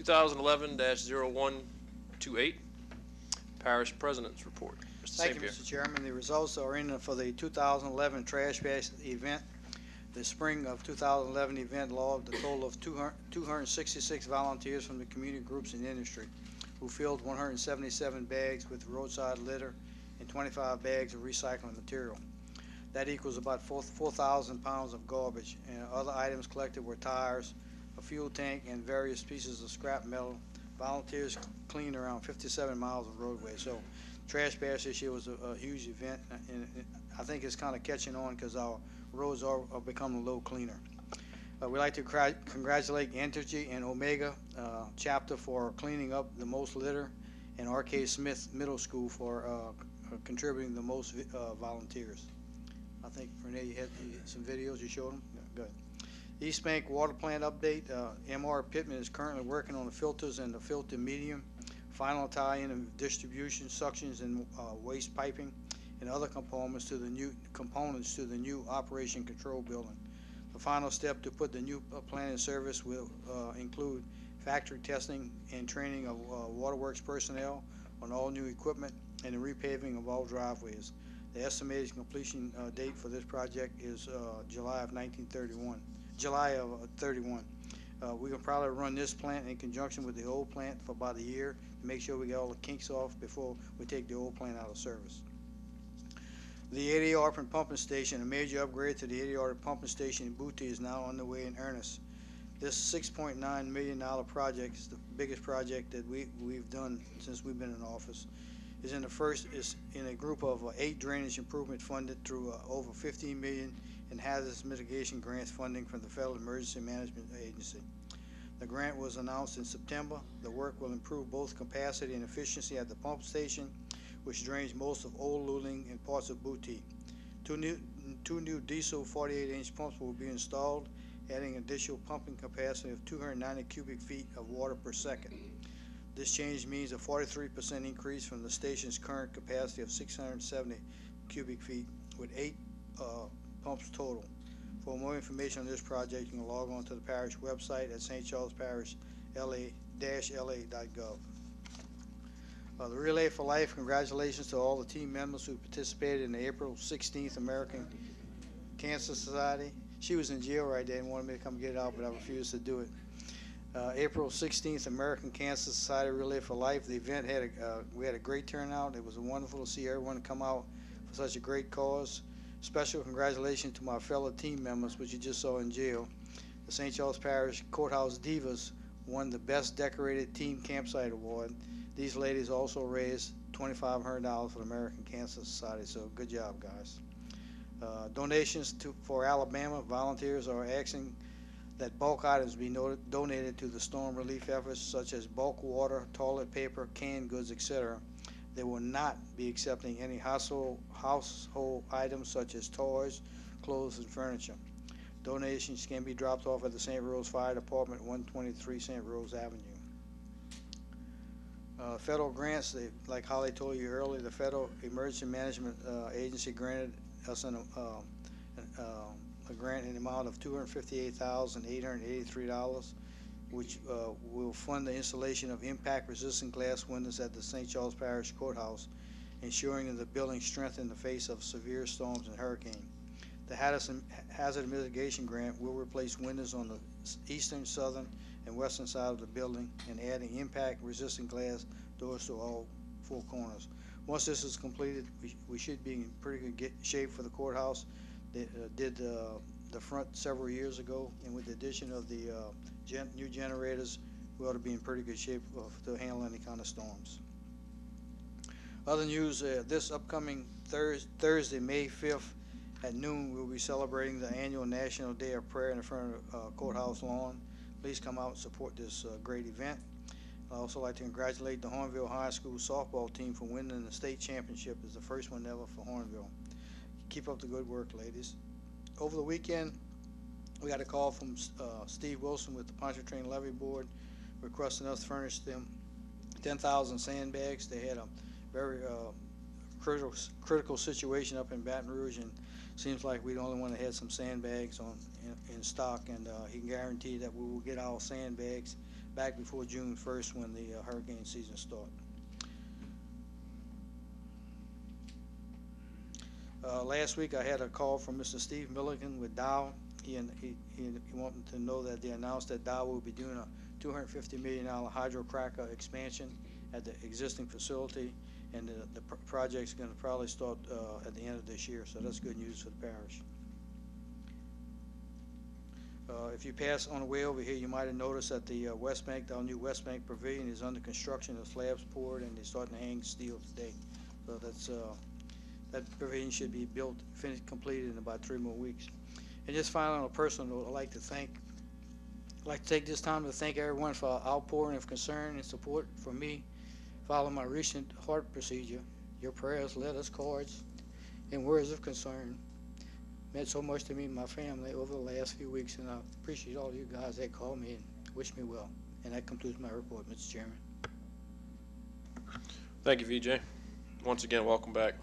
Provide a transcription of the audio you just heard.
2011-0128, Parish President's Report. Mr. Thank St. you, Pierre. Mr. Chairman. The results are in for the 2011 Trash Bash event. The spring of 2011 event logged a total of 266 volunteers from the community groups and industry who filled 177 bags with roadside litter and 25 bags of recycling material. That equals about 4,000 pounds of garbage, and other items collected were tires, a fuel tank, and various pieces of scrap metal. Volunteers cleaned around 57 miles of roadway. So Trash Bash this year was a huge event, and I think it's kind of catching on because our roads are becoming a little cleaner. We'd like to congratulate Entergy and Omega chapter for cleaning up the most litter, and R.K. Smith Middle School for contributing the most volunteers. I think, Renee, you had some videos you showed them? Yeah, good. East Bank Water Plant update. M.R. Pittman is currently working on the filters and the filter medium, final tie-in of distribution, suctions, and waste piping, and other components to the new operation control building. The final step to put the new plant in service will include factory testing and training of waterworks personnel on all new equipment and the repaving of all driveways. The estimated completion date for this project is July of 31. We can probably run this plant in conjunction with the old plant for about a year to make sure we get all the kinks off before we take the old plant out of service. The 80 Arpin pumping station, a major upgrade to the 80 Arpin pumping station in Booty, is now underway in earnest. This $6.9 million project is the biggest project that we've done since we've been in office. Is in a group of 8 drainage improvement funded through over $15 million in hazardous mitigation grants funding from the Federal Emergency Management Agency. The grant was announced in September. The work will improve both capacity and efficiency at the pump station, which drains most of Old Luling and parts of Booty. Two new diesel 48-inch pumps will be installed, adding additional pumping capacity of 290 cubic feet of water per second. This change means a 43% increase from the station's current capacity of 670 cubic feet, with 8 pumps total. For more information on this project, you can log on to the parish website at stcharlesparish.la.gov. The Relay for Life, congratulations to all the team members who participated in the April 16th American Cancer Society. She was in jail right there and wanted me to come get it out, but I refused to do it. April 16th American Cancer Society Relay for Life. The event we had a great turnout. It was wonderful to see everyone come out for such a great cause. Special congratulations to my fellow team members, which you just saw in jail. The St. Charles Parish Courthouse Divas won the Best Decorated Team Campsite Award. These ladies also raised $2,500 for the American Cancer Society, so good job, guys. Donations for Alabama. Volunteers are asking that bulk items be donated to the storm relief efforts, such as bulk water, toilet paper, canned goods, etc. They will not be accepting any household items such as toys, clothes, and furniture. Donations can be dropped off at the St. Rose Fire Department, 123 St. Rose Avenue. Federal grants, like Holly told you earlier, the Federal Emergency Management Agency granted us a grant in the amount of $258,883, which will fund the installation of impact-resistant glass windows at the St. Charles Parish Courthouse, ensuring that the building strength in the face of severe storms and hurricane. The hazard mitigation grant will replace windows on the eastern, southern, and western side of the building and adding impact-resistant glass doors to all 4 corners. Once this is completed, we should be in pretty good shape for the courthouse. They did the front several years ago, and with the addition of the new generators, we ought to be in pretty good shape to handle any kind of storms. Other news, this upcoming Thursday, May 5th at noon, we'll be celebrating the annual National Day of Prayer in the front of Courthouse lawn. Please come out and support this great event. I'd also like to congratulate the Hornville High School softball team for winning the state championship. It's the first one ever for Hornville. Keep up the good work, ladies. Over the weekend, we got a call from Steve Wilson with the Pontchartrain Levee Board requesting us to furnish them 10,000 sandbags. They had a very critical situation up in Baton Rouge, and seems like we're the only one that had some sandbags in stock, and he can guarantee that we will get our sandbags back before June 1st when the hurricane season starts. Last week I had a call from Mr. Steve Milligan with Dow. He wanted to know that they announced that Dow will be doing a $250 million hydrocracker expansion at the existing facility, and the project's going to probably start at the end of this year, so that's good news for the parish. If you pass on the way over here, you might have noticed that the West Bank, our new West Bank Pavilion, is under construction. The slabs poured, and they're starting to hang steel today. So that's that pavilion should be built, finished, completed in about 3 more weeks. And just finally, on a personal note, I'd like to take this time to thank everyone for outpouring of concern and support for me following my recent heart procedure. Your prayers, letters, cards, and words of concern meant so much to me and my family over the last few weeks, and I appreciate all of you guys that called me and wished me well. And that concludes my report, Mr. Chairman. Thank you, V.J. Once again, welcome back.